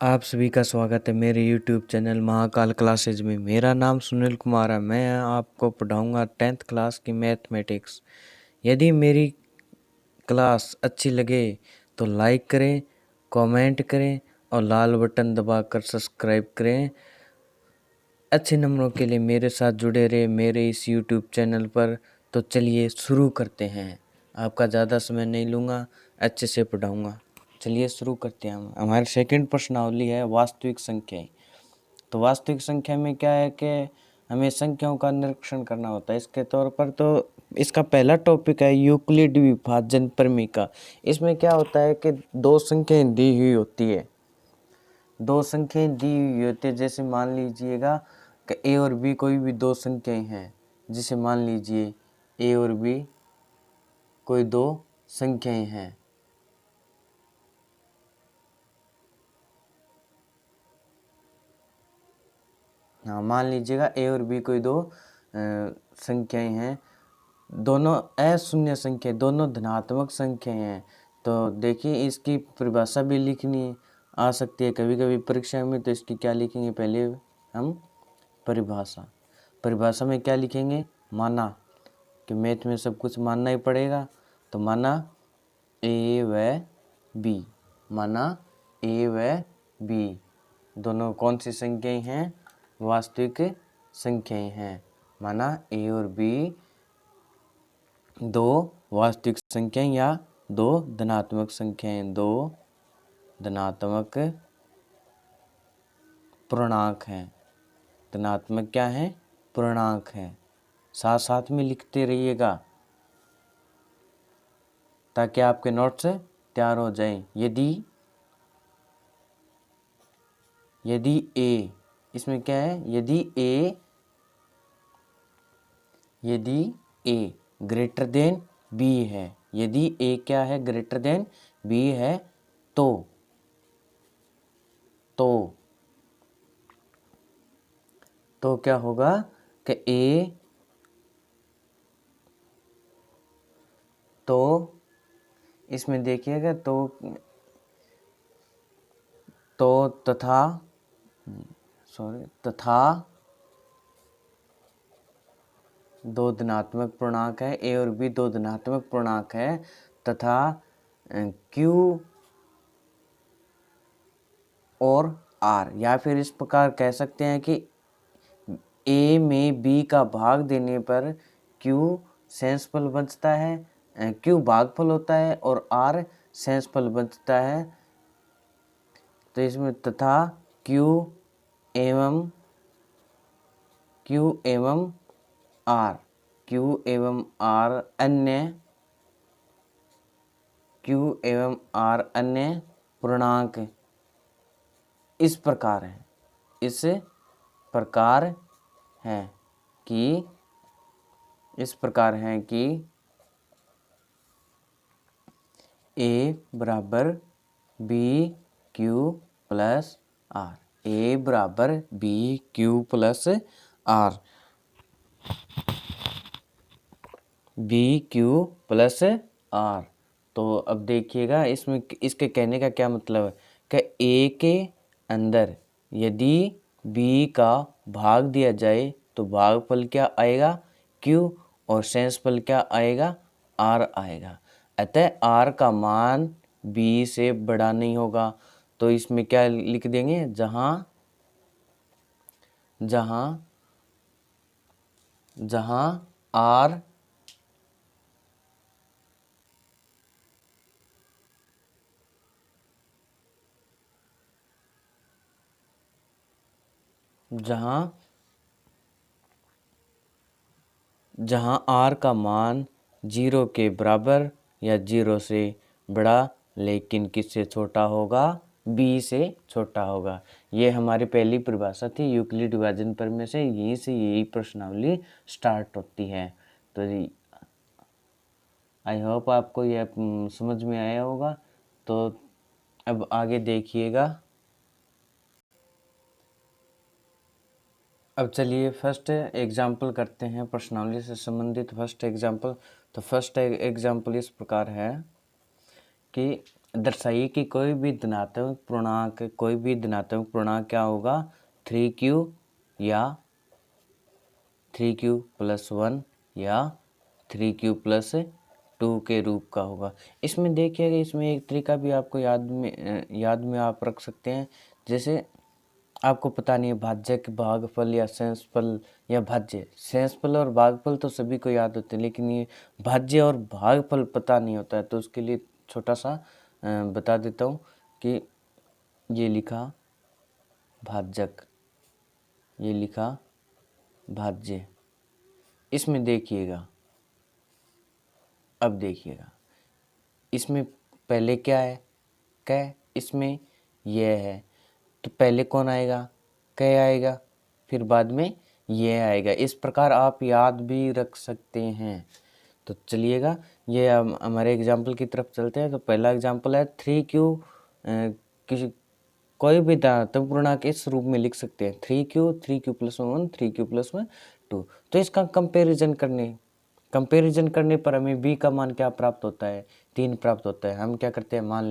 आप सभी का स्वागत है मेरे YouTube चैनल महाकाल क्लासेज में। मेरा नाम सुनील कुमार है। मैं आपको पढ़ाऊंगा 10th क्लास की मैथमेटिक्स। यदि मेरी क्लास अच्छी लगे तो लाइक करें, कमेंट करें और लाल बटन दबाकर सब्सक्राइब करें। अच्छे नंबरों के लिए मेरे साथ जुड़े रहे मेरे इस YouTube चैनल पर। तो चलिए शुरू करते हैं। आपका ज़्यादा समय नहीं लूँगा, अच्छे से पढ़ाऊँगा। चलिए शुरू करते हैं। हम हमारी सेकंड प्रश्नावली है वास्तविक संख्याएं। तो वास्तविक संख्या में क्या है कि हमें संख्याओं का निरीक्षण करना होता है। इसके तौर पर तो इसका पहला टॉपिक है यूक्लिड विभाजन प्रमेय। इसमें क्या होता है कि दो संख्याएं दी हुई होती है। जैसे मान लीजिएगा कि ए और बी कोई भी दो संख्याएं हैं। जिसे मान लीजिए ए और बी कोई दो संख्याएं हैं। हाँ, मान लीजिएगा ए और बी कोई दो संख्याएं हैं। दोनों अशून्य संख्या, दोनों धनात्मक संख्याएं हैं। तो देखिए इसकी परिभाषा भी लिखनी आ सकती है कभी कभी परीक्षा में। तो इसकी क्या लिखेंगे, पहले हम परिभाषा में क्या लिखेंगे, माना कि मैथ में सब कुछ मानना ही पड़ेगा। तो माना ए व बी, दोनों कौन सी संख्याएं हैं, वास्तविक संख्याएं हैं। माना ए और बी दो वास्तविक संख्याएं या दो धनात्मक संख्याएं, दो धनात्मक पूर्णांक हैं। धनात्मक क्या है, पूर्णांक है। साथ साथ में लिखते रहिएगा ताकि आपके नोट्स तैयार हो जाएं। यदि ए, इसमें क्या है, यदि ए ग्रेटर देन बी है, यदि ए क्या है, ग्रेटर देन बी है, तो क्या होगा कि ए, तो इसमें देखिएगा तथा दो धनात्मक पूर्णांक है, ए और बी दो धनात्मक पूर्णांक है, तथा क्यू और आर, या फिर इस प्रकार कह सकते हैं कि ए में बी का भाग देने पर क्यू शेषफल बचता है, क्यू भागफल होता है और आर शेषफल बचता है। तो इसमें तथा क्यू एवं अन्य पूर्णांक इस प्रकार हैं कि ए बराबर बी क्यू प्लस आर। तो अब देखिएगा इसमें इसके कहने का क्या मतलब है कि ए के अंदर यदि बी का भाग दिया जाए तो भागफल क्या आएगा, क्यू, और शेषफल क्या आएगा, आर आएगा। अतः आर का मान बी से बड़ा नहीं होगा। तो इसमें क्या लिख देंगे, जहां आर जहां आर का मान 0 के बराबर या 0 से बड़ा लेकिन किससे छोटा होगा, बी से छोटा होगा। ये हमारी पहली परिभाषा थी यूक्लिड विभाजन प्रमेय से। यहीं से यही प्रश्नावली स्टार्ट होती है। तो आई होप आपको यह समझ में आया होगा। तो अब आगे देखिएगा। अब चलिए फर्स्ट एग्जाम्पल करते हैं, प्रश्नावली से संबंधित फर्स्ट एग्जाम्पल। तो फर्स्ट एग्जाम्पल इस प्रकार है कि दर्शाइए कि कोई भी धनात्मक पूर्णांक क्या होगा, 3q या 3q+1 या 3q+2 के रूप का होगा। इसमें देखिएगा, इसमें एक तरीका भी आपको याद में आप रख सकते हैं। जैसे आपको पता नहीं है भाज्य, भागफल या शेषफल या भाज्य। शेषफल और भागफल तो सभी को याद होते हैं, लेकिन ये भाज्य और भागफल पता नहीं होता है। तो उसके लिए छोटा सा बता देता हूँ कि ये लिखा भाजक, ये लिखा भाज्य। इसमें देखिएगा, अब देखिएगा, इसमें पहले क्या है, क, इसमें यह है, तो पहले कौन आएगा, क आएगा, फिर बाद में यह आएगा। इस प्रकार आप याद भी रख सकते हैं। तो चलिएगा, ये हमारे एग्जाम्पल की तरफ चलते हैं। तो पहला एग्जाम्पल है 3q, किसी कोई भी धनात्मक पूर्णांक इस रूप में लिख सकते हैं, 3q, 3q+1, 3q+2। तो इसका कंपैरिजन करने पर हमें b का मान क्या प्राप्त होता है, 3 प्राप्त होता है। हम क्या करते हैं, मान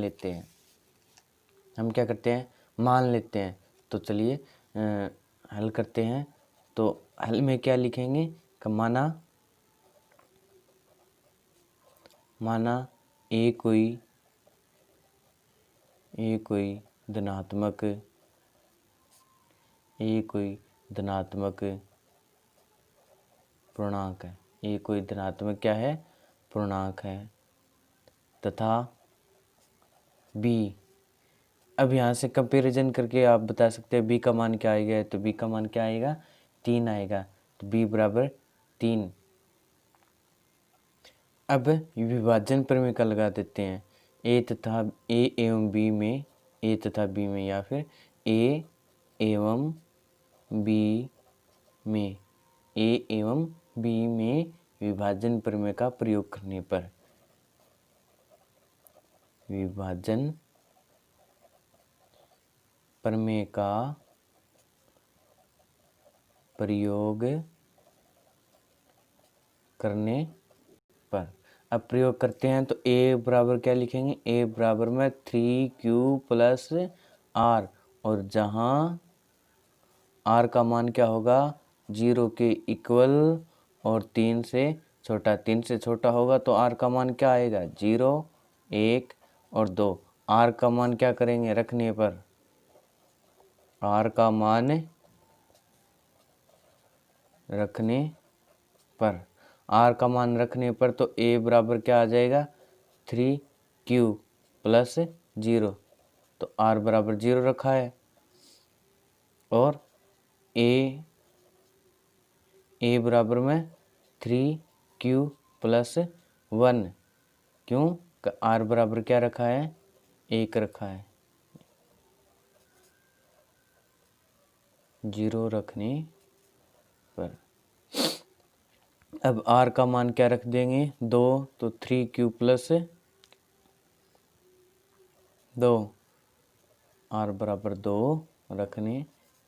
लेते हैं। तो चलिए हल करते हैं। तो हल में क्या लिखेंगे, माना ए कोई धनात्मक पूर्णांक है, ये कोई धनात्मक क्या है, पूर्णांक है, तथा b, अब यहाँ से कंपैरिजन करके आप बता सकते हैं b का मान क्या आएगा। तो b का मान क्या आएगा, 3 आएगा। तो b बराबर 3। अब विभाजन प्रमेय का लगा देते हैं, a एवं b में, या फिर a एवं b में विभाजन प्रमेय का प्रयोग करने पर, विभाजन प्रमेय का प्रयोग करने पर, अब प्रयोग करते हैं। तो a बराबर क्या लिखेंगे, a बराबर में 3q+r, और जहाँ r का मान क्या होगा, 0 के इक्वल और 3 से छोटा होगा। तो r का मान क्या आएगा, 0, 1 और 2। r का मान क्या करेंगे, रखने पर, r का मान रखने पर तो a बराबर क्या आ जाएगा, 3q+0। तो r बराबर 0 रखा है। और a बराबर में 3q+1, क्यों, r बराबर क्या रखा है, 1 रखा है, 0 रखने पर। अब r का मान क्या रख देंगे, 2, तो 3q+2, r बराबर 2 रखने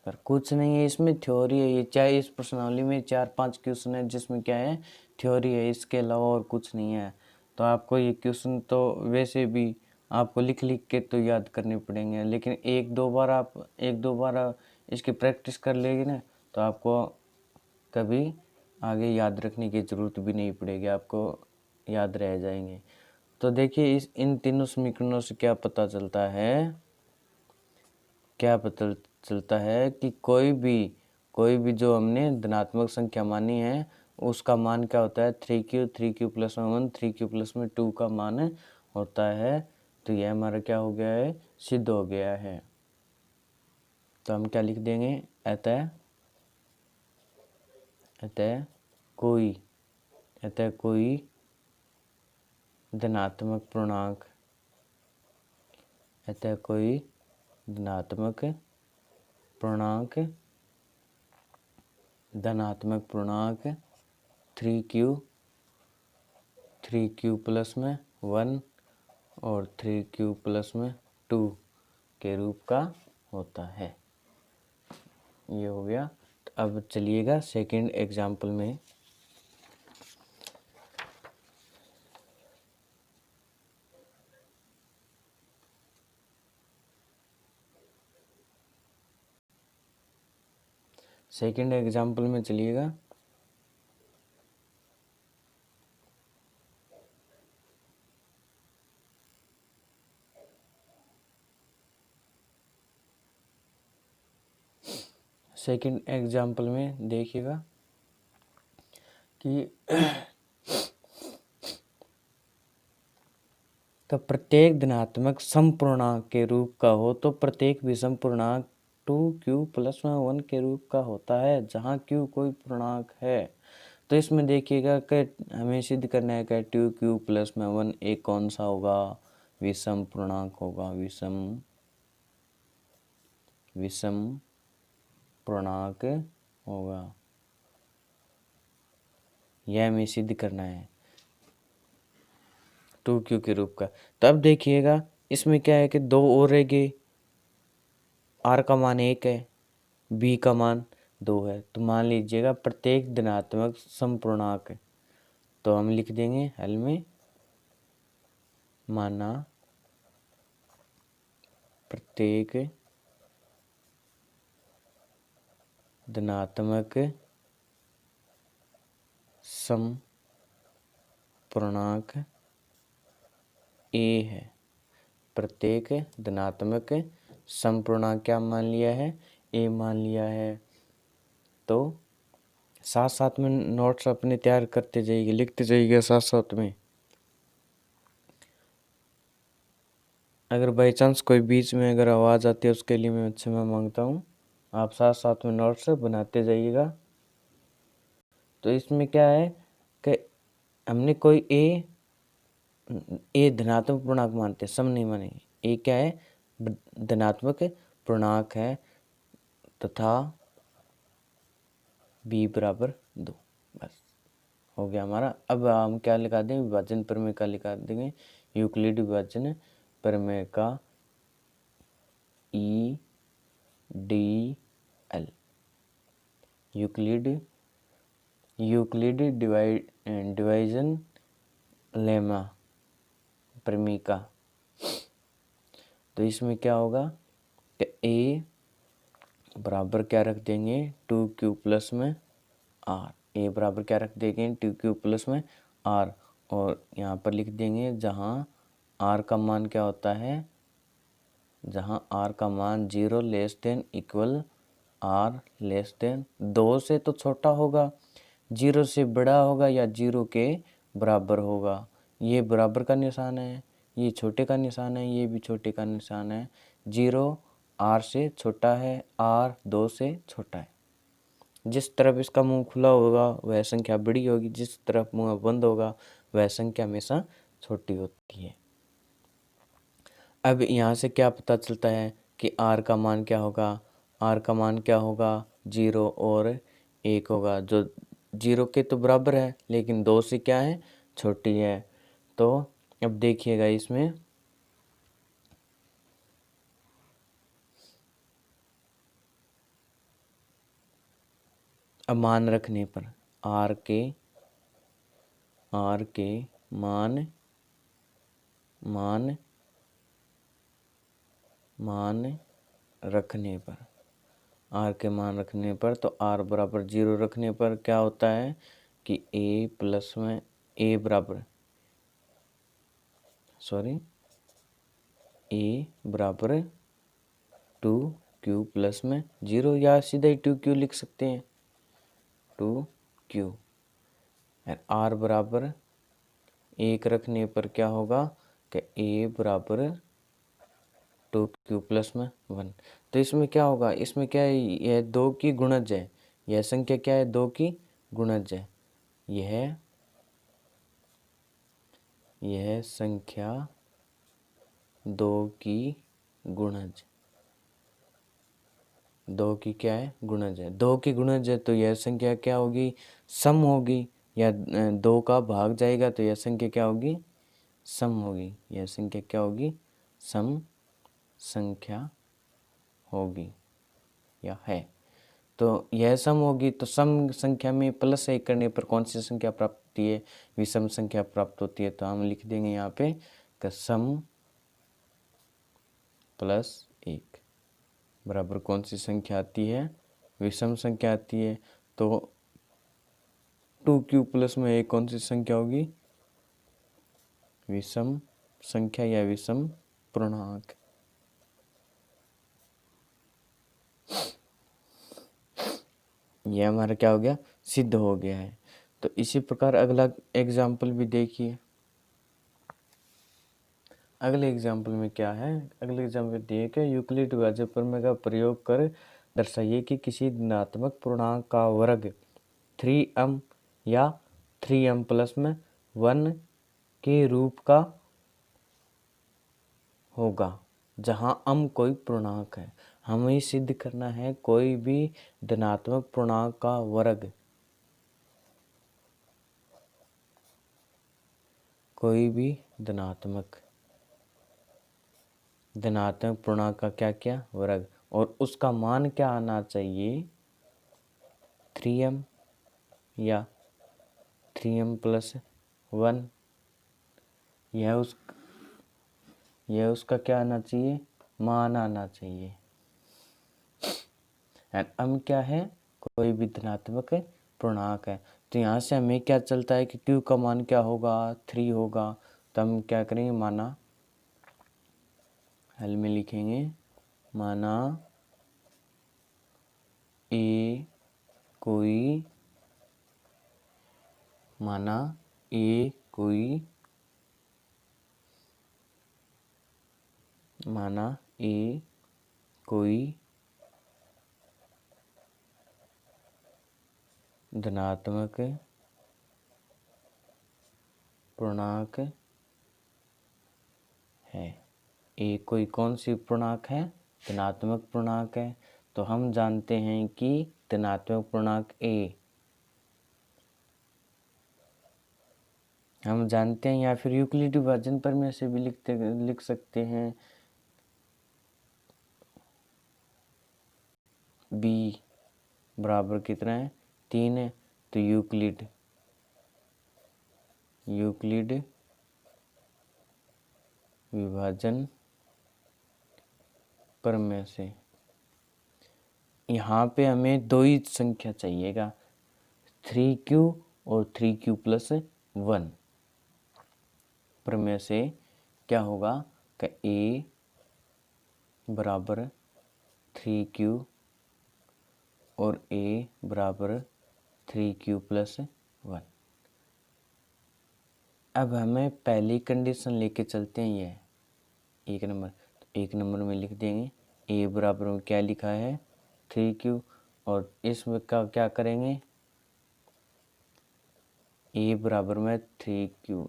पर। कुछ नहीं है, इसमें थ्योरी है। ये चाहे इस प्रश्नावली में 4-5 क्वेश्चन है जिसमें क्या है, थ्योरी है, इसके अलावा और कुछ नहीं है। तो आपको ये क्वेश्चन तो वैसे भी आपको लिख के तो याद करने पड़ेंगे, लेकिन एक दो बार इसकी प्रैक्टिस कर लेगी ना, तो आपको कभी आगे याद रखने की ज़रूरत भी नहीं पड़ेगी, आपको याद रह जाएंगे। तो देखिए, इन तीनों समीकरणों से क्या पता चलता है कि कोई भी जो हमने धनात्मक संख्या मानी है उसका मान क्या होता है, 3q, 3q+1, 3q+2 का मान होता है। तो यह हमारा क्या हो गया है, सिद्ध हो गया है। तो हम क्या लिख देंगे, अतः कोई धनात्मक पूर्णांक, धनात्मक पूर्णांक 3q+1 और 3q+2 के रूप का होता है। ये हो गया। तो अब चलिएगा सेकंड एग्जाम्पल में। सेकंड एग्जाम्पल में चलिएगा। सेकंड एग्जाम्पल में देखिएगा कि तो प्रत्येक धनात्मक समपूर्णांक के रूप का हो तो प्रत्येक विषम पूर्णांक 2q + 1 के रूप का होता है, जहाँ q कोई पूर्णांक है। तो इसमें देखिएगा कि हमें सिद्ध करना है कि 2q + 1 एक कौन सा होगा, विषम पूर्णांक होगा, विषम पूर्णांक होगा। यह हमें सिद्ध करना है 2q के रूप का। तब देखिएगा इसमें क्या है कि दो और रह गए, r का मान 1 है, b का मान 2 है। तो मान लीजिएगा प्रत्येक धनात्मक समपूर्णांक, तो हम लिख देंगे हल में, माना प्रत्येक धनात्मक समपूर्णांक a है। प्रत्येक धनात्मक समपूर्णांक क्या मान लिया है, a मान लिया है। तो साथ साथ में नोट्स अपने तैयार करते जाइए, लिखते जाइए साथ साथ में। अगर बाई चांस कोई बीच में अगर आवाज़ आती है उसके लिए मैं क्षमा मांगता हूँ। आप साथ साथ में नोट्स बनाते जाइएगा। तो इसमें क्या है कि हमने कोई ए धनात्मक पूर्णांक मानते हैं, सम नहीं मानेंगे। ए क्या है, धनात्मक पूर्णांक है तथा b = 2। बस हो गया हमारा। अब हम क्या लिखा देंगे, विभाजन प्रमेय का लिखा देंगे, यूक्लिड विभाजन प्रमेय का EDL, यूक्लिड डिवीजन लेमा प्रमेय का। तो इसमें क्या होगा कि a बराबर क्या रख देंगे, 2q + में r। a बराबर क्या रख देंगे, 2q + में r। और यहाँ पर लिख देंगे जहाँ r का मान क्या होता है, जहाँ r का मान 0 ≤ r <, 2 से तो छोटा होगा, 0 से बड़ा होगा या 0 के बराबर होगा। ये बराबर का निशान है, ये छोटे का निशान है, ये भी छोटे का निशान है। 0 r से छोटा है, r 2 से छोटा है। जिस तरफ इसका मुंह खुला होगा वह संख्या बड़ी होगी, जिस तरफ मुंह बंद होगा वह संख्या हमेशा छोटी होती है। अब यहाँ से क्या पता चलता है कि r का मान क्या होगा, r का मान क्या होगा, 0 और 1 होगा, जो 0 के तो बराबर है लेकिन 2 से क्या है, छोटी है। तो अब देखिएगा इसमें अब मान रखने पर r के मान रखने पर, r के मान रखने पर, तो r = 0 रखने पर क्या होता है कि a बराबर 2q + में 0, या सीधा ही 2q लिख सकते हैं, 2q। r = 1 रखने पर क्या होगा कि a = 2q + में 1। तो इसमें क्या होगा, इसमें क्या है, यह 2 की गुणज है, यह संख्या क्या है, 2 की गुणज है। यह संख्या 2 की गुणज, 2 की क्या है, गुणज है। 2 की गुणज है तो यह संख्या क्या होगी, सम होगी, या 2 का भाग जाएगा तो यह संख्या क्या होगी, सम होगी। यह संख्या क्या होगी, सम संख्या होगी या है। तो यह सम होगी, तो सम संख्या में +1 करने पर कौन सी संख्या प्राप्त होती है, विषम संख्या प्राप्त होती है। तो हम लिख देंगे यहाँ पे कि सम +1 बराबर कौन सी संख्या आती है, विषम संख्या आती है तो 2q प्लस में ए कौन सी संख्या होगी? विषम संख्या या विषम पूर्णांक। यह हमारा क्या हो गया? सिद्ध हो गया है। तो इसी प्रकार अगला एग्जाम्पल भी देखिए। अगले एग्जाम्पल में क्या है? अगले एग्जाम्पल दिए कि यूक्लिड विभाज्य प्रमेय का प्रयोग कर दर्शाइए कि किसी धनात्मक पूर्णांक का वर्ग 3m या 3m प्लस में 1 के रूप का होगा जहां कोई पूर्णांक है। हमें सिद्ध करना है कोई भी धनात्मक पूर्णांक का वर्ग, कोई भी धनात्मक पूर्णांक का क्या क्या वर्ग, और उसका मान क्या आना चाहिए? 3m या 3m प्लस 1। यह उसका क्या आना चाहिए? मान आना चाहिए। एंड क्या है? कोई भी धनात्मक पूर्णांक है। तो यहाँ से हमें क्या चलता है कि q का मान क्या होगा? 3 होगा। तो हम क्या करेंगे? माना हल में लिखेंगे, माना ए कोई धनात्मक पूर्णांक है। ए कोई कौन सी पूर्णांक है? धनात्मक पूर्णांक है। तो हम जानते हैं कि धनात्मक पूर्णांक ए हम जानते हैं, या फिर यूक्लिड विभाजन प्रमेय से भी लिख सकते हैं। b बराबर कितना है? 3 है। तो यूक्लिड विभाजन प्रमेय से यहाँ पे हमें दो ही संख्या चाहिएगा, 3q और 3q प्लस 1। प्रमेय से क्या होगा कि a बराबर 3q और a बराबर 3q प्लस 1। अब हमें पहली कंडीशन लेके चलते हैं, ये 1 नंबर। तो 1 नंबर में लिख देंगे a बराबर में क्या लिखा है? 3q, और इसमें का क्या करेंगे? a बराबर में 3q,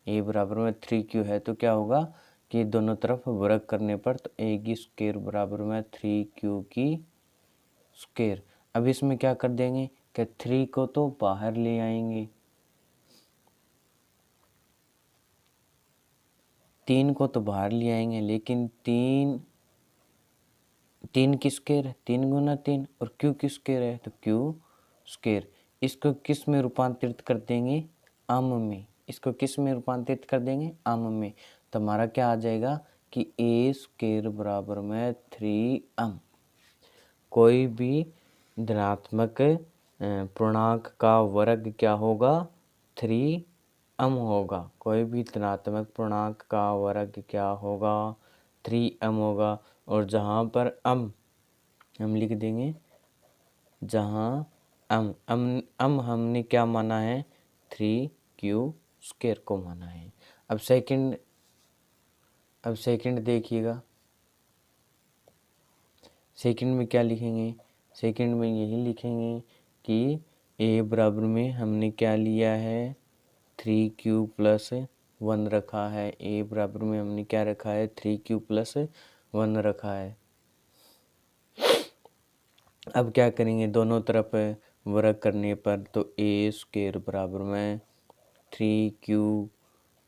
a बराबर में 3q है तो क्या होगा कि दोनों तरफ वर्ग करने पर तो a की स्क्वायर बराबर में 3q की स्क्वायर। अब इसमें क्या कर देंगे कि 3 को तो बाहर ले आएंगे, 3 को तो बाहर ले आएंगे, लेकिन 3 की स्क्वायर है, 3 गुना 3, और q की स्क्वायर है तो q स्क्वायर। इसको किस में रूपांतरित कर देंगे? आम में। इसको किस में रूपांतरित कर देंगे? आम में। तो हमारा क्या आ जाएगा कि a स्क्वायर बराबर में 3m। कोई भी धनात्मक पूर्णांक का वर्ग क्या होगा? 3m होगा। कोई भी धनात्मक पूर्णांक का वर्ग क्या होगा? 3m होगा। और जहाँ पर हम लिख देंगे, जहाँ हमने क्या माना है? 3q स्क्वायर को माना है। अब सेकंड देखिएगा। सेकंड में क्या लिखेंगे? सेकंड में यही लिखेंगे कि a बराबर में हमने क्या लिया है? 3q प्लस 1 रखा है। a बराबर में हमने क्या रखा है? 3q प्लस 1 रखा है। अब क्या करेंगे? दोनों तरफ वर्ग करने पर तो a स्क्वायर बराबर में 3q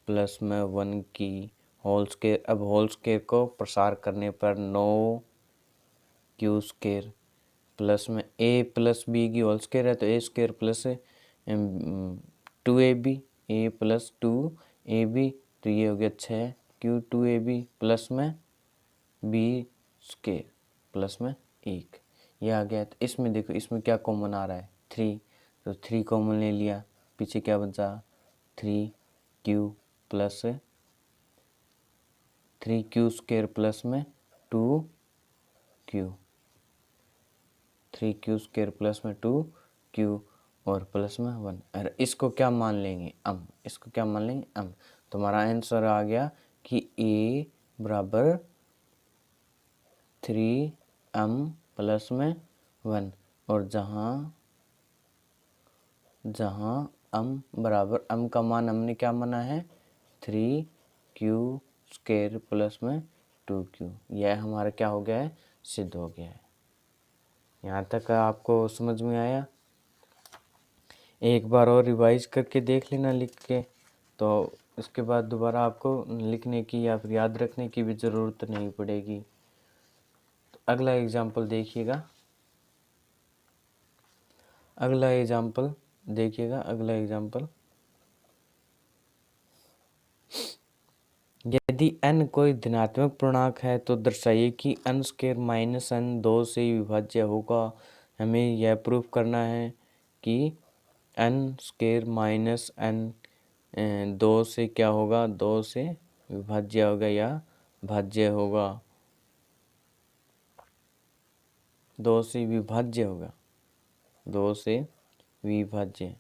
प्लस में 1 की होल स्क्वायर। अब होल स्क्वायर को प्रसार करने पर 9q स्क्वायर प्लस में a प्लस b की होल स्क्वायर है तो a square plus 2ab, a plus 2ab, तो ये हो गया 6q 2ab प्लस में b स्क्वायर प्लस में 1। ये आ गया। तो इसमें देखो, इसमें क्या कॉमन आ रहा है, 3, तो 3 कॉमन ले लिया, पीछे क्या बचा, 3q plus 3q square plus में 2q, 3q स्क्वायर प्लस में 2q और प्लस में 1। और इसको क्या मान लेंगे, इसको क्या मान लेंगे, तो हमारा आंसर आ गया कि a बराबर 3m प्लस में 1, और जहाँ m बराबर, m का मान हमने क्या माना है, 3q स्क्वायर प्लस में 2q। यह हमारा क्या हो गया है, सिद्ध हो गया है। यहाँ तक आपको समझ में आया? एक बार और रिवाइज करके देख लेना लिख के, तो इसके बाद दोबारा आपको लिखने की या फिर याद रखने की भी ज़रूरत नहीं पड़ेगी। तो अगला एग्जाम्पल देखिएगा, अगला एग्जाम्पल देखिएगा, अगला एग्जाम्पल, यदि n कोई धनात्मक पूर्णांक है तो दर्शाइए कि n स्क्वायर माइनस n 2 से विभाज्य होगा। हमें यह प्रूफ करना है कि n स्क्वायर माइनस n 2 से क्या होगा, 2 से विभाज्य होगा या भाज्य होगा, 2 से विभाज्य होगा, 2 से विभाज्य,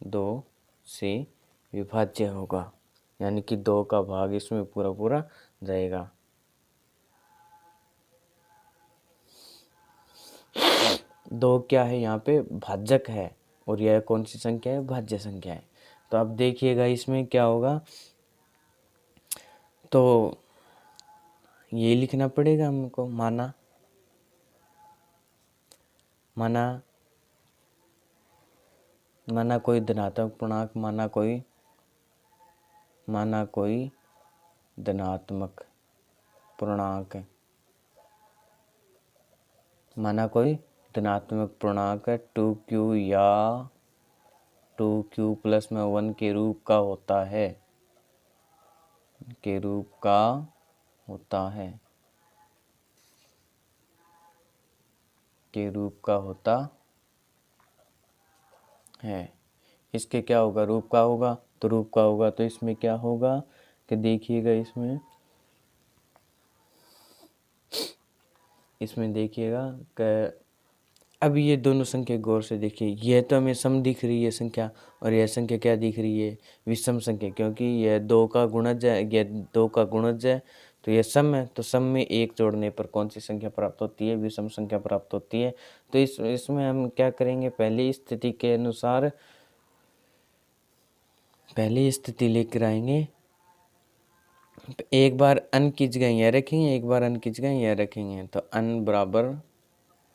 2 से विभाज्य होगा, यानी कि 2 का भाग इसमें पूरा पूरा जाएगा। दो क्या है यहाँ पे, भाजक है, और यह कौन सी संख्या है, भाज्य संख्या है। तो अब देखिएगा इसमें क्या होगा, तो ये लिखना पड़ेगा हमको, माना कोई धनात्मक पूर्णांक, माना कोई धनात्मक पूर्णांक, माना कोई धनात्मक पूर्णांक 2q या 2q प्लस में 1 के रूप का होता है, के रूप का होता है, के रूप का होता है। इसके क्या होगा, रूप का होगा, तो रूप का होगा तो इसमें क्या होगा कि देखिएगा, इसमें देखिएगा कि अब ये दोनों संख्या गौर से देखिए, यह तो हमें सम दिख रही है संख्या, और यह संख्या क्या दिख रही है, विषम संख्या, क्योंकि यह 2 का गुणज है, यह 2 का गुणज है, तो यह सम है। तो सम में 1 जोड़ने पर कौन सी संख्या प्राप्त होती है, विषम संख्या प्राप्त होती है। तो इसमें हम क्या करेंगे, पहली स्थिति के अनुसार पहली स्थिति लेकर आएंगे, एक बार n की जगह यह रखेंगे, एक बार n की जगह यह रखेंगे, तो n बराबर,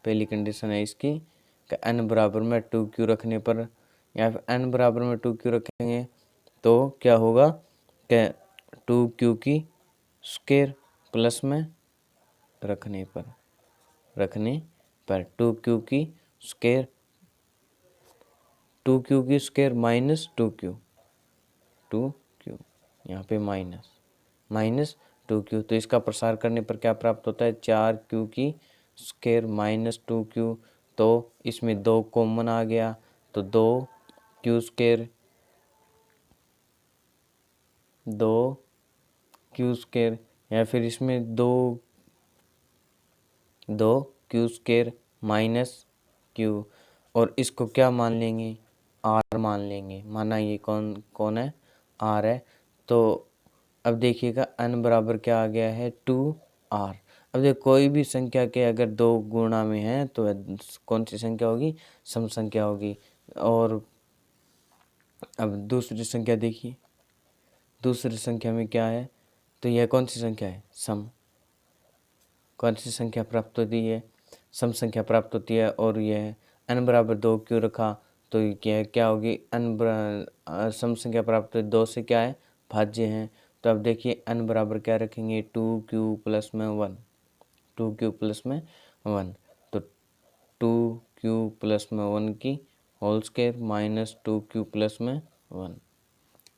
पहली कंडीशन है इसकी कि n बराबर में 2q रखने पर, या फिर n बराबर में 2q रखेंगे तो क्या होगा कि 2q की स्क्वायर प्लस में रखने पर 2q की स्क्वायर, 2q की स्क्वायर माइनस 2q यहाँ पे माइनस 2q, तो इसका प्रसार करने पर क्या प्राप्त होता है, 4q की स्क्वायर माइनस 2q। तो इसमें 2 कॉमन आ गया, तो 2q स्क्वायर, 2q स्क्वायर, या फिर इसमें 2q स्क्वायर माइनस q, और इसको क्या मान लेंगे, r मान लेंगे। माना ये कौन है, r है। तो अब देखिएगा n बराबर क्या आ गया है, 2r। अब देखो, कोई भी संख्या के अगर 2 गुणा में है तो कौन सी संख्या होगी, सम संख्या होगी। और अब दूसरी संख्या देखिए, दूसरी संख्या में क्या है, तो यह कौन सी संख्या है, सम, कौन सी संख्या प्राप्त होती है, सम संख्या प्राप्त होती है। और यह n बराबर 2 क्यों रखा, तो क्या होगी, सम संख्या प्राप्त हो, 2 से क्या है, भाज्य है। तो अब देखिए n बराबर क्या रखेंगे, 2q प्लस में 1, 2q प्लस में 1, तो 2q प्लस में 1 की whole square minus 2q plus में 1,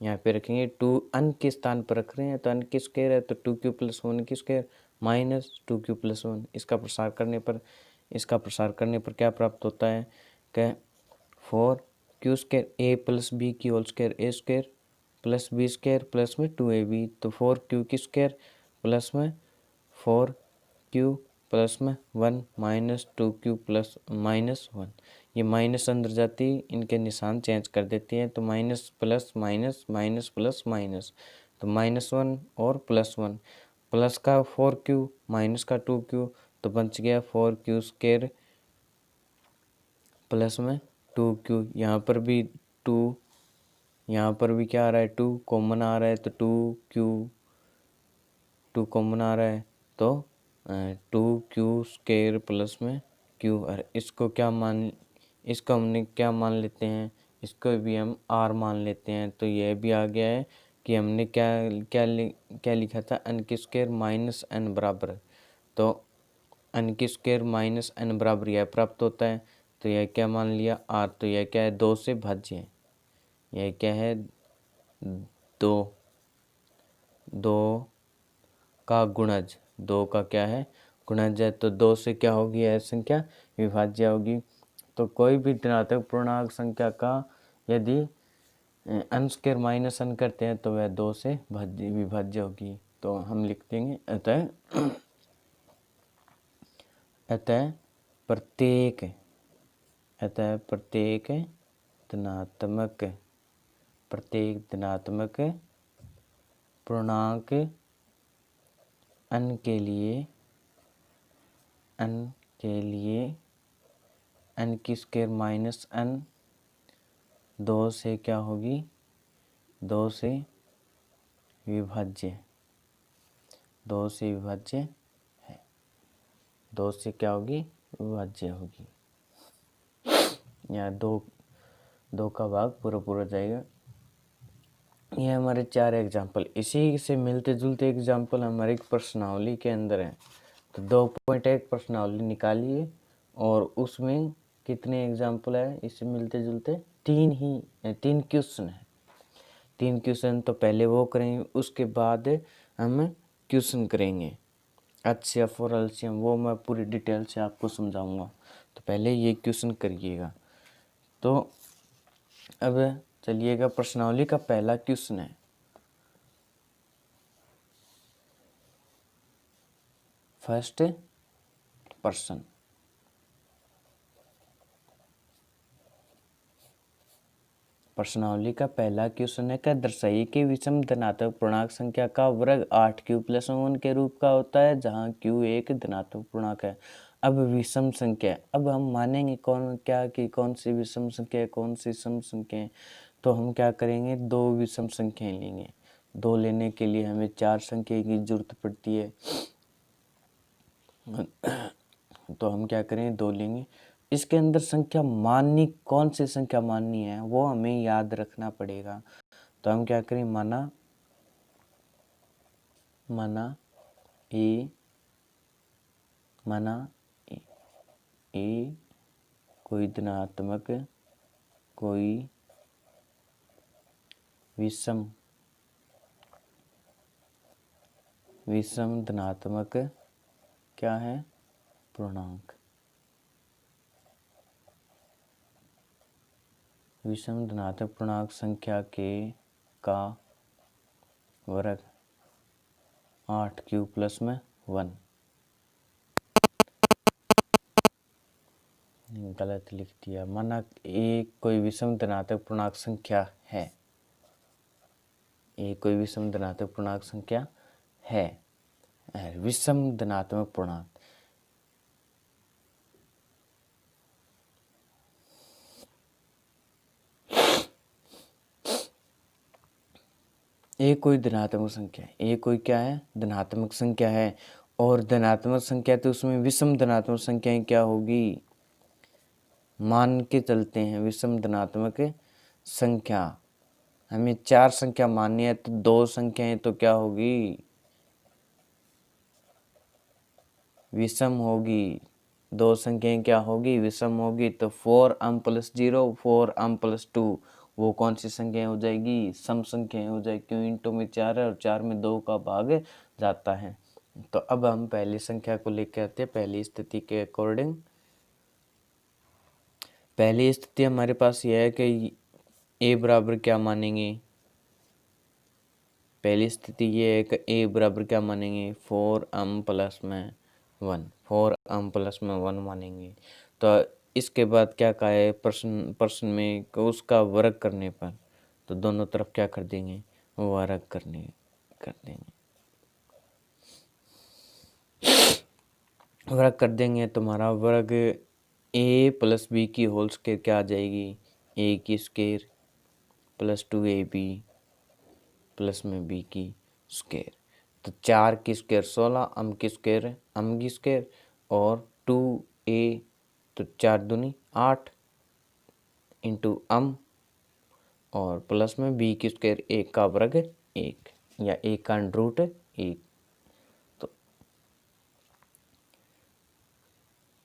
यहाँ पे रखेंगे। 2 n के स्थान पर रख रहे हैं, तो n की स्क्वायर है, तो 2q प्लस 1 की स्क्वायर माइनस 2q प्लस 1, इसका प्रसार करने पर इसका प्रसार करने पर क्या प्राप्त होता है कि 4q² a प्लस बी की whole square a square plus B square plus में 2ab, तो 4q की स्क्वायर प्लस में 4q प्लस में 1 माइनस 2q प्लस माइनस 1। ये माइनस अंदर जाती इनके निशान चेंज कर देती है, तो minus plus minus minus plus minus, तो -1 और +1, प्लस का 4q माइनस का 2q, तो बच गया 4q² प्लस में 2q। यहाँ पर भी 2, यहाँ पर भी क्या आ रहा है 2 कॉमन आ रहा है, तो 2 कॉमन आ रहा है, तो 2q² प्लस में q। और इसको हमने क्या मान लेते हैं, इसको भी हम r मान लेते हैं। तो यह भी आ गया है कि हमने क्या लिखा था, n² माइनस n बराबर, तो n² माइनस n बराबर यह प्राप्त होता है। तो यह क्या मान लिया r, तो यह क्या है 2 से भाज्य है। यह क्या है 2 का गुणज, 2 का क्या है गुणज है, तो 2 से क्या होगी यह संख्या विभाज्य होगी। तो कोई भी धनात्मक पूर्णांक संख्या का यदि n² माइनस n करते हैं तो वह 2 से विभाज्य होगी। तो हम लिख देंगे अतः प्रत्येक धनात्मक पूर्णांक n के लिए n² माइनस n 2 से क्या होगी 2 से विभाज्य है, 2 से क्या होगी विभाज्य होगी। यहाँ 2 का भाग पूरा जाएगा। ये हमारे 4 एग्जाम्पल, इसी से मिलते जुलते एग्जाम्पल हमारे एक प्रश्नावली के अंदर है। तो 2.1 प्रश्नावली निकालिए और उसमें कितने एग्जाम्पल है, इससे मिलते जुलते 3 क्वेश्चन है। 3 क्वेश्चन तो पहले वो करेंगे, उसके बाद हम क्वेश्चन करेंगे HCF और LCM, वो मैं पूरी डिटेल से आपको समझाऊंगा। तो पहले ये क्वेश्चन करिएगा। तो अब चलिएगा, प्रश्नावली का पहला क्वेश्चन है, फर्स्ट पर्सन। प्रश्नावली का पहला क्वेश्चन है, क्या दर्शाइए कि विषम धनात्मक पूर्णांक संख्या का वर्ग 8q + 1 के रूप का होता है, जहां q एक धनात्मक पूर्णांक है। अब विषम संख्या, अब हम मानेंगे कौन सी विषम संख्या है, कौन सी सम संख्या है। तो हम क्या करेंगे, 2 विषम संख्याएं लेंगे। 2 लेने के लिए हमें 4 संख्या की जरूरत पड़ती है। तो हम क्या करें 2 लेंगे। इसके अंदर संख्या माननी, कौन सी संख्या माननी है वो हमें याद रखना पड़ेगा। तो हम क्या करें, माना ए कोई धनात्मक कोई विषम धनात्मक क्या है पूर्णांक। विषम धनात्मक पूर्णांक संख्या का वर्ग 8q + 1। गलत लिख दिया। माना ए कोई विषम धनात्मक पूर्णांक संख्या है, ए कोई विषम धनात्मक पूर्णांक संख्या है, विषम धनात्मक पूर्णांक। ए कोई धनात्मक संख्या है, ए कोई क्या है धनात्मक संख्या है, और धनात्मक संख्या तो उसमें विषम धनात्मक संख्याएं क्या होगी, मान के चलते हैं। विषम धनात्मक संख्या हमें 4 संख्या माननी है, तो 2 संख्याएं तो क्या होगी विषम होगी। 2 संख्याएं क्या होगी विषम होगी। तो 4m + 0 4m + 2 वो कौन सी संख्याएं हो जाएगी, सम संख्याएं हो जाएगी, क्यों इंटू में 4 है और 4 में 2 का भाग जाता है। तो अब हम पहली संख्या को लेकर आते हैं पहली स्थिति के अकॉर्डिंग। पहली स्थिति हमारे पास यह है कि ए बराबर क्या मानेंगे, पहली स्थिति ये है कि ए बराबर क्या मानेंगे, 4m प्लस में 1, 4m प्लस में 1 मानेंगे। तो इसके बाद क्या कहा है प्रश्न में कि उसका वर्ग करने पर, तो दोनों तरफ क्या कर देंगे, वर्ग कर देंगे। वर्ग कर देंगे तो हमारा वर्ग ए प्लस बी की होल स्क्वायर क्या आ जाएगी, ए की स्क्वायर प्लस 2ab प्लस में बी की स्क्वायर। तो 4 की स्क्वायर 16, अम की स्क्वायर और 2a, तो 4 दूनी 8 इंटू अम और प्लस में बी की स्क्वायर, 1 का वर्ग 1 या 1 का अंडर रूट 1। तो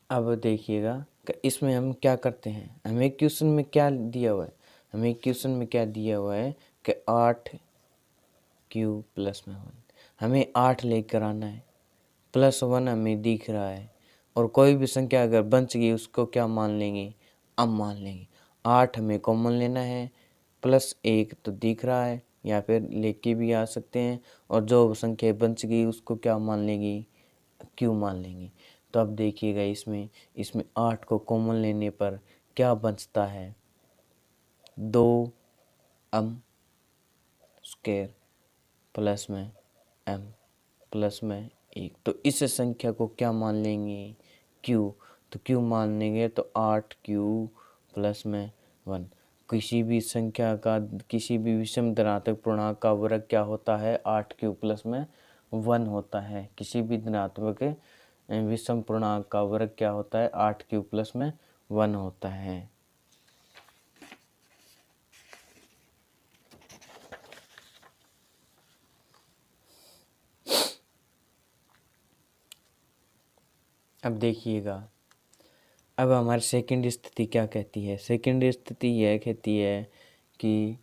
अब देखिएगा कि इसमें हम क्या करते हैं, हमें क्वेश्चन में क्या दिया हुआ है, हमें क्वेश्चन में क्या दिया हुआ है कि 8 प्लस में 1, हमें 8 लेकर आना है, प्लस 1 हमें दिख रहा है, और कोई भी संख्या अगर बच गई उसको क्या मान लेंगे, अम मान लेंगे। 8 हमें कॉमन लेना है, प्लस 1 तो दिख रहा है, या फिर लेके भी आ सकते हैं, और जो संख्या बच गई उसको क्या मान लेंगे, क्यू मान लेंगे। तो अब देखिएगा इसमें 8 को कॉमन लेने पर क्या बचता है, 2m स्क्वायर प्लस में m प्लस में 1। तो इस संख्या को क्या मान लेंगे, q। तो q मान लेंगे तो 8q प्लस में 1। किसी भी संख्या का, किसी भी विषम धनात्मक पूर्णांक का वर्ग क्या होता है, 8q प्लस में 1 होता है। किसी भी धनात्मक विषम पूर्णांक का वर्ग क्या होता है, 8q प्लस में 1 होता है। अब देखिएगा, अब हमारी सेकंड स्थिति क्या कहती है, सेकंड स्थिति यह कहती है कि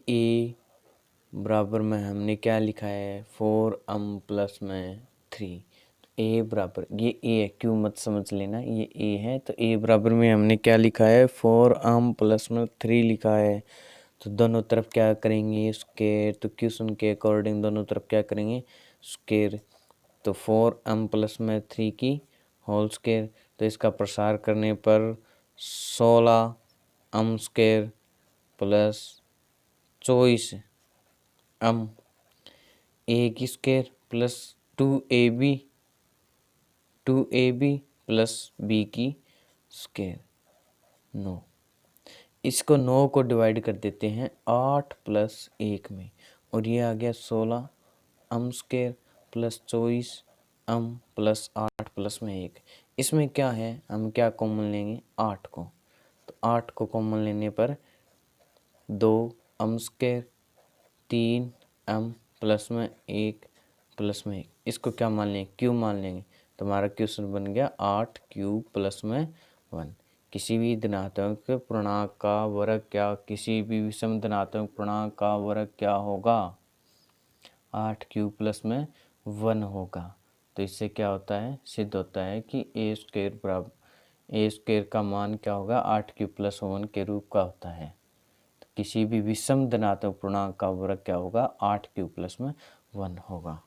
ए बराबर में हमने क्या लिखा है, 4m प्लस में 3। ए बराबर, ये ए है, क्यों मत समझ लेना, ये ए है। तो ए बराबर में हमने क्या लिखा है, 4m प्लस में 3 लिखा है। तो दोनों तरफ क्या करेंगे, स्क्वायर। तो क्वेश्चन के अकॉर्डिंग दोनों तरफ क्या करेंगे, स्क्वायर। तो 4m प्लस में 3 की होल स्क्वायर। तो इसका प्रसार करने पर 16m square plus 24m A की square plus 2ab plus B की स्क्वायर 9। इसको 9 को डिवाइड कर देते हैं 8 प्लस 1 में, और ये आ गया 16m square plus 24m plus 8 plus में 1। इसमें क्या है, हम क्या कॉमन लेंगे, 8 को। तो 8 को कॉमन लेने पर 2m स्क्वायर 3m प्लस में 1 प्लस में 1, इसको क्या मान लेंगे, क्यू मान लेंगे। तो हमारा क्वेश्चन बन गया 8q प्लस में 1। किसी भी धनात्मक पूर्णांक का वर्ग क्या, किसी भी विषम धनात्मक पूर्णांक का वर्ग क्या होगा, 8q प्लस में 1 होगा। तो इससे क्या होता है, सिद्ध होता है कि ए स्क्वायर का मान क्या होगा, 8q प्लस 1 के रूप का होता है। तो किसी भी विषम धनात्मक पूर्णांक का वर्ग क्या होगा, 8q प्लस में 1 होगा।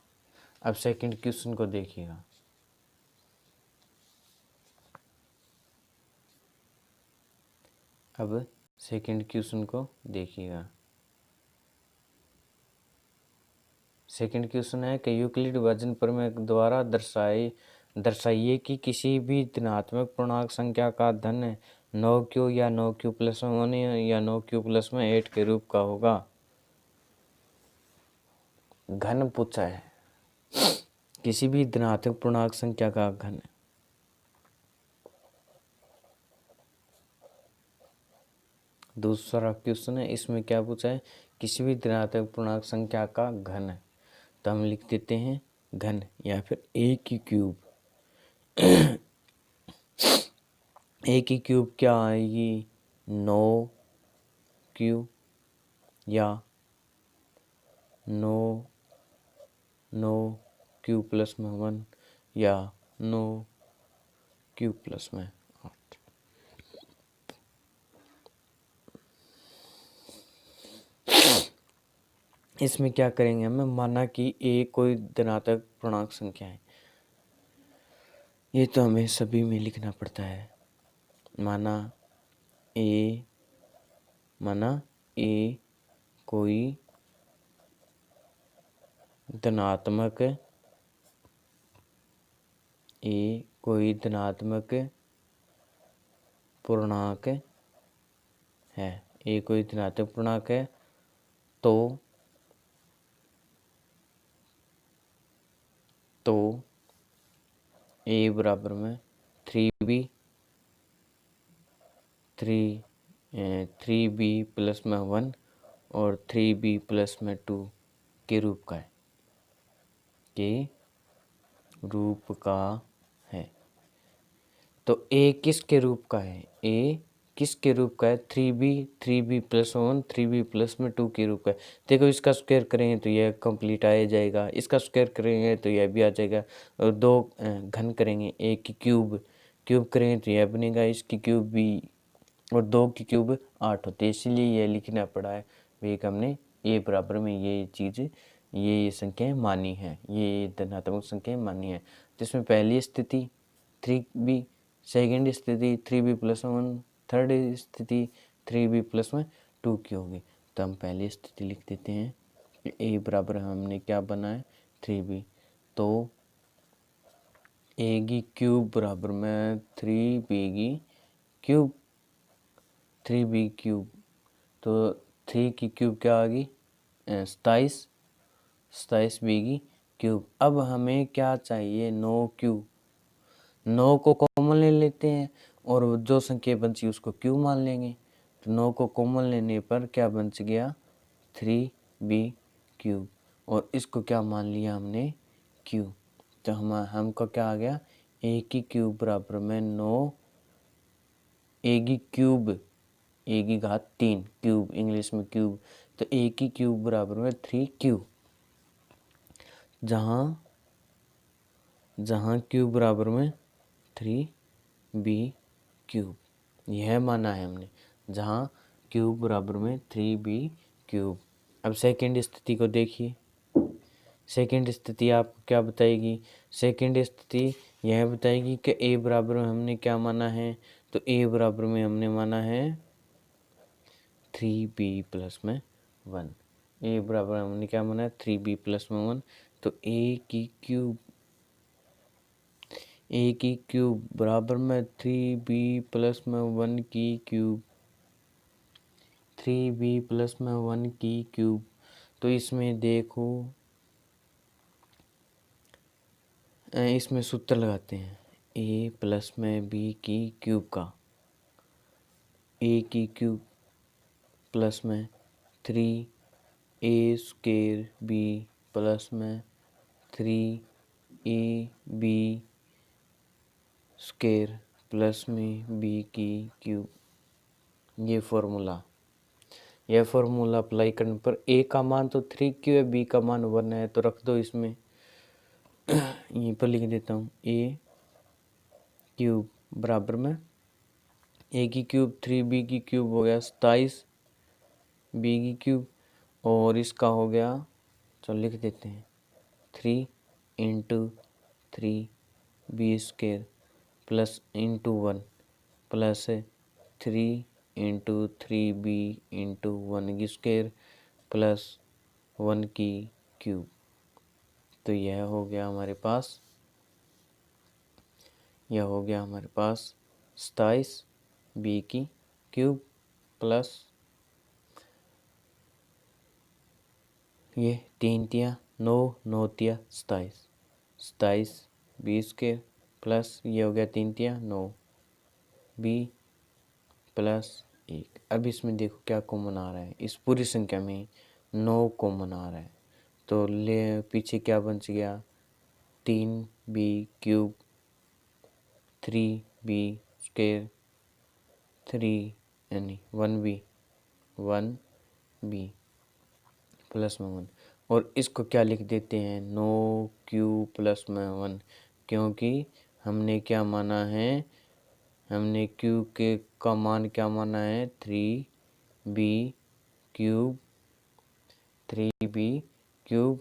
अब सेकंड क्वेश्चन को देखिएगा। अब सेकंड क्वेश्चन को देखिएगा। सेकंड क्वेश्चन है कि यूक्लिड विभाजन प्रमेय द्वारा दर्शाइए कि किसी भी धनात्मक पूर्णांक संख्या का धन 9q या 9q प्लस 1 या 9q प्लस में 8 के रूप का होगा। घन पूछा है, किसी भी धनात्मक पूर्णांक संख्या का घन। दूसरा क्वेश्चन है, इसमें क्या पूछा है, किसी भी धनात्मक पूर्णांक संख्या का घन। तो हम लिख देते हैं घन, या फिर ए की क्यूब। ए की क्यूब क्या आएगी, 9q या 9q प्लस में 1 या 9q प्लस में 8। इसमें क्या करेंगे हमें, माना कि ए कोई धनात्मक पूर्णांक संख्या है, ये तो हमें सभी में लिखना पड़ता है। माना ए कोई धनात्मक पूर्णांक है, ए कोई धनात्मक पूर्णांक है, तो ए बराबर में 3b प्लस में 1 और 3b प्लस में 2 के रूप का है। तो ए किसके रूप का है, ए किसके रूप का है, 3b प्लस 1 3b प्लस में 2 के रूप का है। देखो इसका स्क्वायर करेंगे तो यह कंप्लीट आ जाएगा, इसका स्क्वायर करेंगे तो यह भी आ जाएगा, और दो घन करेंगे, एक की क्यूब करेंगे तो यह बनेगा, इसकी क्यूब भी, और 2 की क्यूब 8 होती है, इसीलिए यह लिखना पड़ा है। एक हमने ए बराबर में ये चीज़, ये संख्याएं मानी है, ये धनात्मक संख्याएं मानी है। तो इसमें पहली स्थिति 3b, सेकेंड स्थिति 3b प्लस 1, थर्ड स्थिति 3b प्लस में 2 की होगी। तो हम पहली स्थिति लिख देते हैं, ए बराबर हमने क्या बना है 3b, तो ए की क्यूब बराबर में 3b की क्यूब, 3b क्यूब, तो 3 की क्यूब क्या आ गई 27 बी की क्यूब। अब हमें क्या चाहिए 9 को कॉमन ले लेते हैं और जो संख्या बची उसको क्यू मान लेंगे। तो 9 को कॉमन लेने पर क्या बच गया 3b क्यूब, और इसको क्या मान लिया हमने क्यू। तो हमको क्या आ गया ए की क्यूब बराबर में 9, ए की क्यूब, ए की घात 3, क्यूब इंग्लिश में क्यूब, तो ए की क्यूब बराबर में 3q, जहाँ क्यूब बराबर में 3b क्यूब, यह माना है हमने, जहाँ क्यूब बराबर में 3b क्यूब। अब सेकेंड स्थिति को देखिए, सेकेंड स्थिति आपको क्या बताएगी, सेकेंड स्थिति यह बताएगी कि ए बराबर में हमने क्या माना है, तो ए बराबर में हमने माना है 3b प्लस में 1, ए बराबर हमने क्या माना है 3b प्लस में 1, तो ए की क्यूब बराबर में 3b प्लस में 1 की क्यूब, 3b प्लस में 1 की क्यूब। तो इसमें देखो, इसमें सूत्र लगाते हैं, a प्लस में b की क्यूब का, a की क्यूब प्लस में 3a स्क्वायर b प्लस में 3ab स्क्वायर प्लस में b की क्यूब। यह फॉर्मूला अप्लाई करने पर a का मान तो 3q है, b का मान 1 है, तो रख दो इसमें। यहीं पर लिख देता हूँ a क्यूब बराबर में a की क्यूब 3b की क्यूब हो गया 27 b की क्यूब, और इसका हो गया, चलो लिख देते हैं 3 into 3b square plus into 1 plus 3 into 3b into 1 की स्क्वायर प्लस 1 की क्यूब। तो यह हो गया हमारे पास 27 b की क्यूब प्लस ये 3 तिया 9, 9 तिया 27 b स्क्वायर प्लस ये हो गया 3 तिया 9 b प्लस 1। अब इसमें देखो क्या कॉमन आ रहा है, इस पूरी संख्या में 9 कॉमन आ रहा है, तो ले पीछे क्या बच गया 3b क्यूब 3b स्क्वायर 3 यानी 1b प्लस में 1, और इसको क्या लिख देते हैं 9q प्लस में 1, क्योंकि हमने क्या माना है, हमने q का मान क्या माना है 3b cube 3b³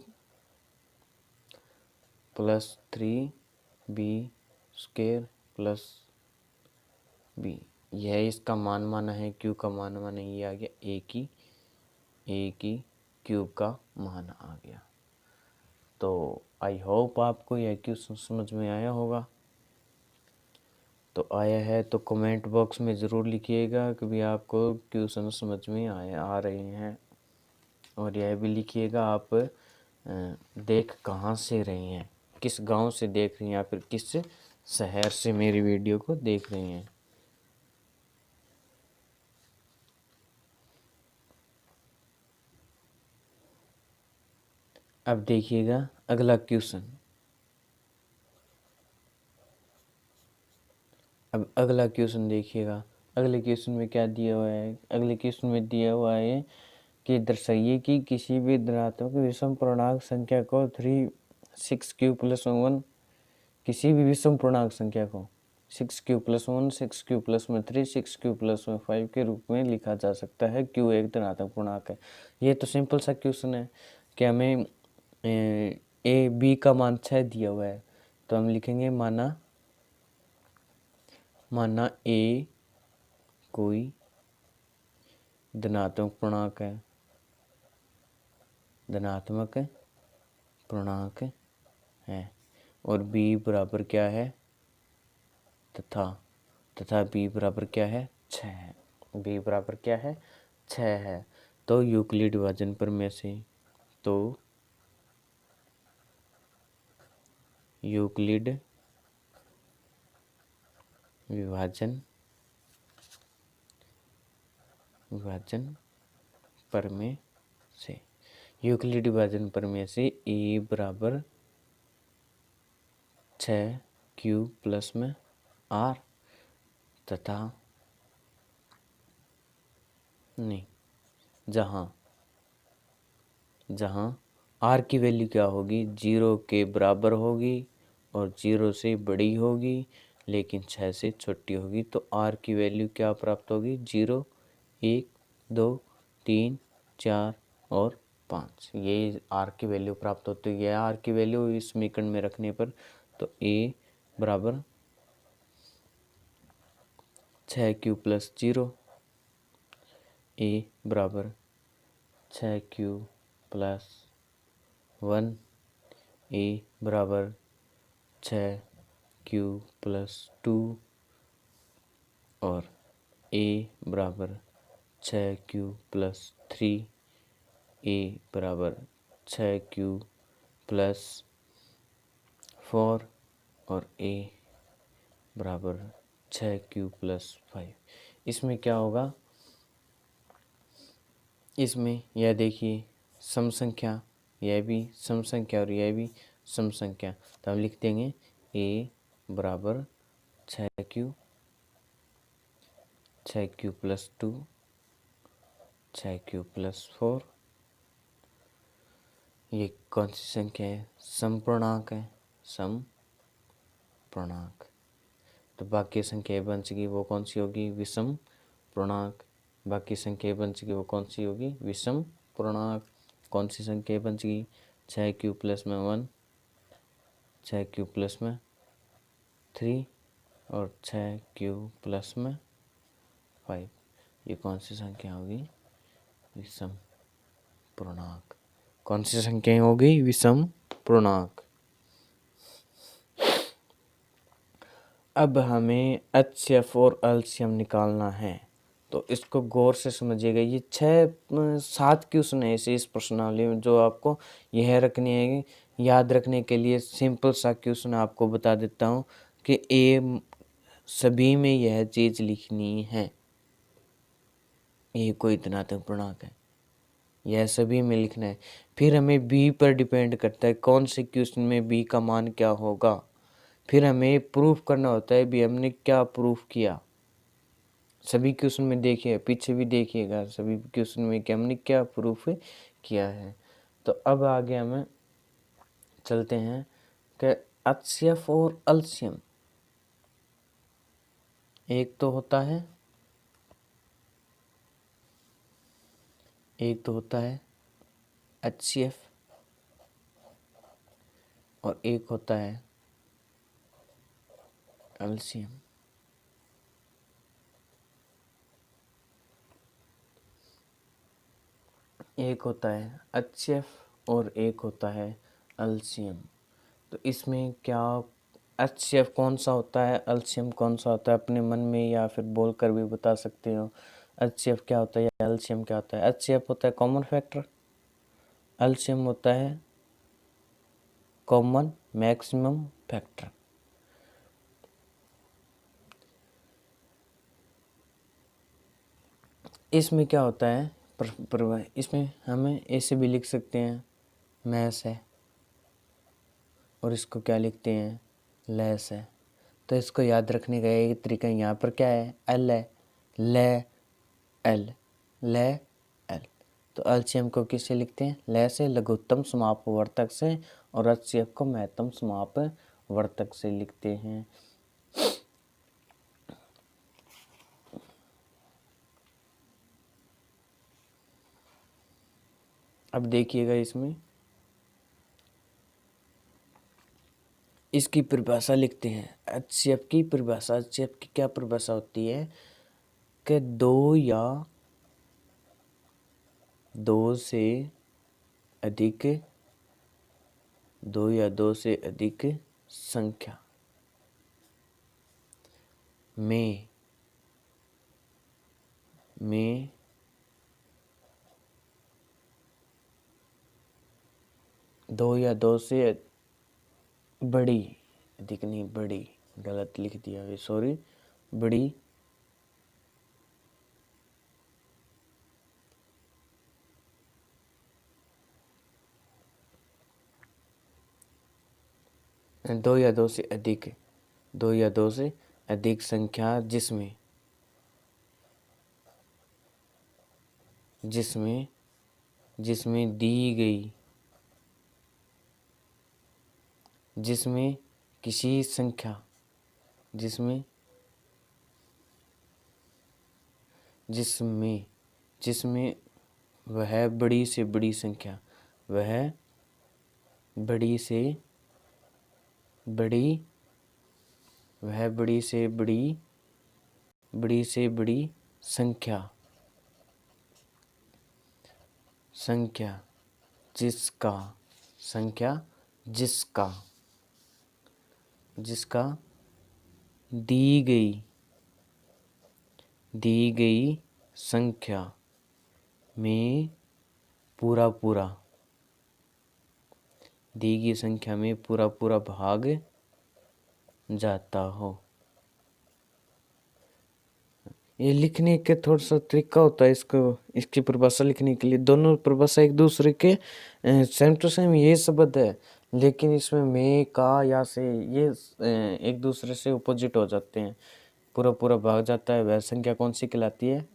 plus 3b² plus b। यह इसका मान माना है, क्यू का मान माना, ये आ गया ए की क्यूब का मान आ गया। तो आई होप आपको यह क्वेश्चन समझ में आया होगा। तो आया है तो कमेंट बॉक्स में ज़रूर लिखिएगा कि भी आपको क्वेश्चन समझ में आ रहे हैं, और यह भी लिखिएगा आप देख कहाँ से रहे हैं, किस गांव से देख रहे हैं या फिर किस शहर से मेरी वीडियो को देख रहे हैं। अब देखिएगा अगला क्वेश्चन। अब अगला क्वेश्चन देखिएगा। अगले क्वेश्चन में क्या दिया हुआ है? अगले क्वेश्चन में दिया हुआ है कि दर्शाइए कि किसी भी धनात्मक विषम पूर्णांक संख्या को 6q+1, किसी भी विषम पूर्णांक संख्या को 6q+1, 6q+3, 6q+5 के रूप में लिखा जा सकता है। q एक धनात्मक पूर्णांक है। ये तो सिंपल सा क्वेश्चन है कि हमें ए बी का मान 6 दिया हुआ है, तो हम लिखेंगे माना ए कोई धनात्मक पूर्णांक है और b बराबर क्या है, तथा b बराबर क्या है, 6 है। b बराबर क्या है, 6 है। तो यूक्लिड विभाजन प्रमेय से, यूक्लिड विभाजन प्रमेय से, यूक्लिड विभाजन प्रमेय से ए बराबर 6q+r तथा नहीं, जहाँ r की वैल्यू क्या होगी, 0 के बराबर होगी और 0 से बड़ी होगी लेकिन 6 से छोटी होगी। तो r की वैल्यू क्या प्राप्त होगी, 0, 1, 2, 3, 4 और 5, ये r की वैल्यू प्राप्त होती है। यह r की वैल्यू इस समीकरण में रखने पर तो a बराबर 6q+0, a बराबर 6q+1, a बराबर 6q+2 और a बराबर 6q+3, a बराबर 6q+4 और a बराबर 6q+5। इसमें क्या होगा, इसमें यह देखिए सम संख्या, यह भी सम संख्या और यह भी सम संख्या, तो हम लिख देंगे a बराबर 6q+2, 6q+4, ये कौन सी संख्या है, समपूर्णांक है, समपूर्णांक। तो बाकी संख्या बन सकी वो कौन सी होगी, विषम पूर्णांक। बाकी संख्या बन सकी वो कौन सी होगी, विषम पूर्णांक। कौन सी संख्या बन सकी, 6q+1, 6q+3 और 6q+5, ये कौन सी संख्या होगी, विषम पूर्णांक। कौन सी संख्या होगी, विषम पूर्णांक। अब हमें HCF और LCM निकालना है, तो इसको गौर से समझिएगा। ये 6-7 क्वेश्चन है ऐसे इस प्रश्नावली में जो आपको यह रखनी है। याद रखने के लिए सिंपल सा क्वेश्चन आपको बता देता हूँ कि सभी में यह चीज़ लिखनी है। ये कोई धनात्मक पूर्णांक है, यह सभी में लिखना है। फिर हमें B पर डिपेंड करता है कौन से क्वेश्चन में B का मान क्या होगा। फिर हमें प्रूफ करना होता है भी हमने क्या प्रूफ किया। सभी क्वेश्चन में देखिए, पीछे भी देखिएगा, सभी क्वेश्चन में कि हमने क्या प्रूफ किया है। तो अब आगे हमें चलते हैं कि HCF और LCM एक तो होता है HCF और एक होता है LCM। एक होता है HCF और एक होता है LCM। तो इसमें क्या HCF कौन सा होता है, LCM कौन सा होता है, अपने मन में या फिर बोल कर भी बता सकते हो। HCF क्या होता है या LCM क्या होता है। HCF होता है कॉमन फैक्टर, LCM होता है कॉमन मैक्सिमम फैक्टर। इसमें क्या होता है इसमें हमें ऐसे भी लिख सकते हैं मैस है, और इसको क्या लिखते हैं लेस है। तो इसको याद रखने का एक तरीका, यहाँ पर क्या है एल है, ले एल, ले एल। तो एलसीएम को किससे लिखते हैं ले से, लघुत्तम समापवर्तक से, और एचसीएफ को महत्तम समापवर्तक से लिखते हैं। अब देखिएगा इसमें इसकी परिभाषा लिखते हैं। एचसीएफ की परिभाषा, एचसीएफ की क्या परिभाषा होती है कि दो या दो से अधिक संख्या में दो या दो से बड़ी, अधिक नहीं बड़ी, गलत लिख दिया है सॉरी, बड़ी दो या दो से अधिक संख्या जिसमें दी गई, जिसमें किसी संख्या, जिसमें वह बड़ी से बड़ी संख्या, वह बड़ी से बड़ी संख्या जिसका दी गई संख्या में पूरा भाग जाता हो। ये लिखने के थोड़ा सा तरीका होता है, इसकी परिभाषा लिखने के लिए दोनों परिभाषा एक दूसरे के सेम टू सेम ये शब्द है, लेकिन इसमें में का या से ये एक दूसरे से अपोजिट हो जाते हैं, पूरा भाग जाता है। वह संख्या कौन सी कहलाती है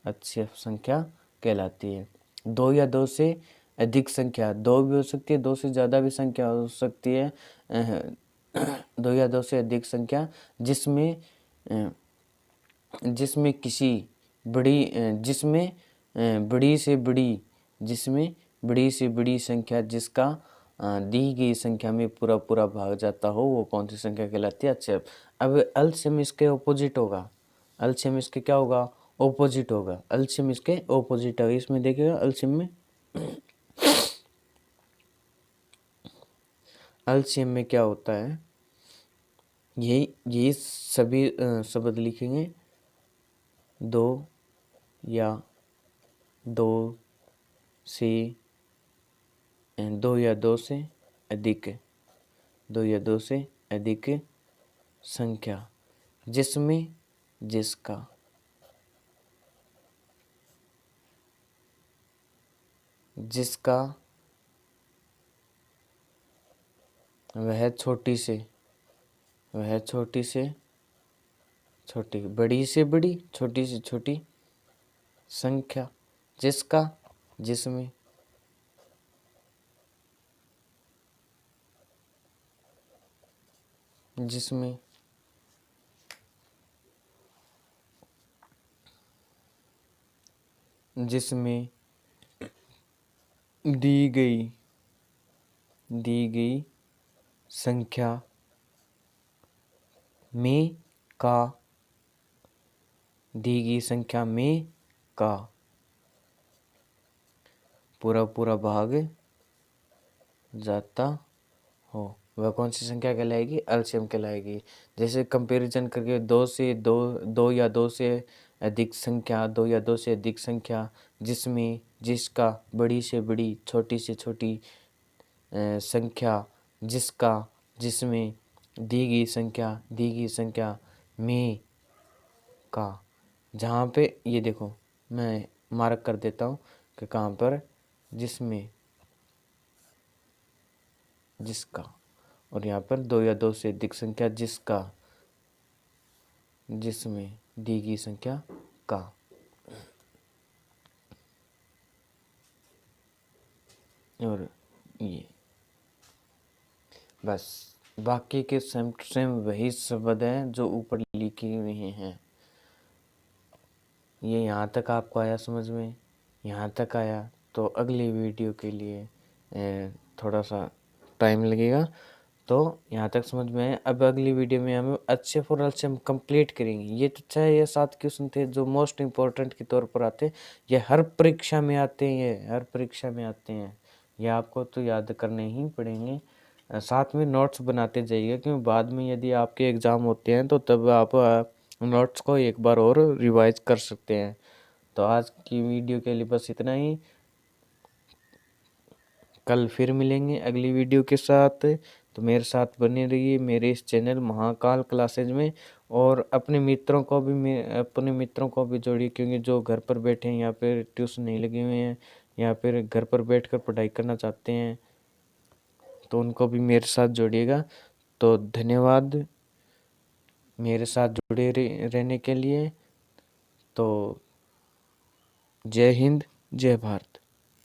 HCF संख्या कहलाती है। दो या दो से अधिक संख्या, दो भी हो सकती है, दो से ज़्यादा भी संख्या हो सकती है। दो या दो से अधिक संख्या जिसमें किसी बड़ी जिसमें बड़ी से बड़ी संख्या जिसका दी गई संख्या में पूरा भाग जाता हो, वो कौन सी संख्या कहलाती है HCF। अब एलसीएम इसके ऑपोजिट होगा, एलसीएम इसके क्या होगा ऑपोजिट होगा, एलसीएम इसके ऑपोजिट होगा। इसमें देखिएगा एलसीएम में एलसीएम में क्या होता है, ये सभी शब्द लिखेंगे दो या दो से अधिक संख्या जिसका वह छोटी से छोटी, बड़ी से बड़ी, छोटी से छोटी संख्या जिसमें दी गई संख्या में का दी गई संख्या में का पूरा पूरा भाग जाता हो वह कौन सी संख्या कहलाएगी? एलसीएम कहलाएगी। जैसे कंपैरिजन करके दो या दो से अधिक संख्या जिसमें जिसका बड़ी से बड़ी छोटी से छोटी संख्या जिसमें दी गई संख्या में का। जहाँ पे ये देखो मैं मार्क कर देता हूँ कि कहाँ पर, जिसका और यहाँ पर दो या दो से अधिक संख्या जिसमें दी गई संख्या का। और ये बस बाकी के सेम टू सेम वही शब्द हैं जो ऊपर लिखे हुए हैं। ये यहाँ तक आपको आया समझ में? यहाँ तक आया तो अगली वीडियो के लिए थोड़ा सा टाइम लगेगा, तो यहाँ तक समझ में आया। अब अगली वीडियो में हम अच्छे फॉर एलसीएम कंप्लीट करेंगे। ये तो 6 या 7 क्वेश्चन थे जो मोस्ट इम्पोर्टेंट के तौर पर आते हैं। ये हर परीक्षा में आते हैं, ये आपको तो याद करने ही पड़ेंगे। साथ में नोट्स बनाते जाइएगा, क्योंकि बाद में यदि आपके एग्ज़ाम होते हैं तो तब आप नोट्स को एक बार और रिवाइज कर सकते हैं। तो आज की वीडियो के लिए बस इतना ही। कल फिर मिलेंगे अगली वीडियो के साथ। तो मेरे साथ बने रहिए मेरे इस चैनल महाकाल क्लासेज में, और अपने मित्रों को भी जोड़िए, क्योंकि जो घर पर बैठे हैं या फिर ट्यूशन नहीं लगे हुए हैं या फिर घर पर बैठकर पढ़ाई करना चाहते हैं, तो उनको भी मेरे साथ जोड़िएगा। तो धन्यवाद मेरे साथ जुड़े रहने के लिए। तो जय हिंद, जय भारत।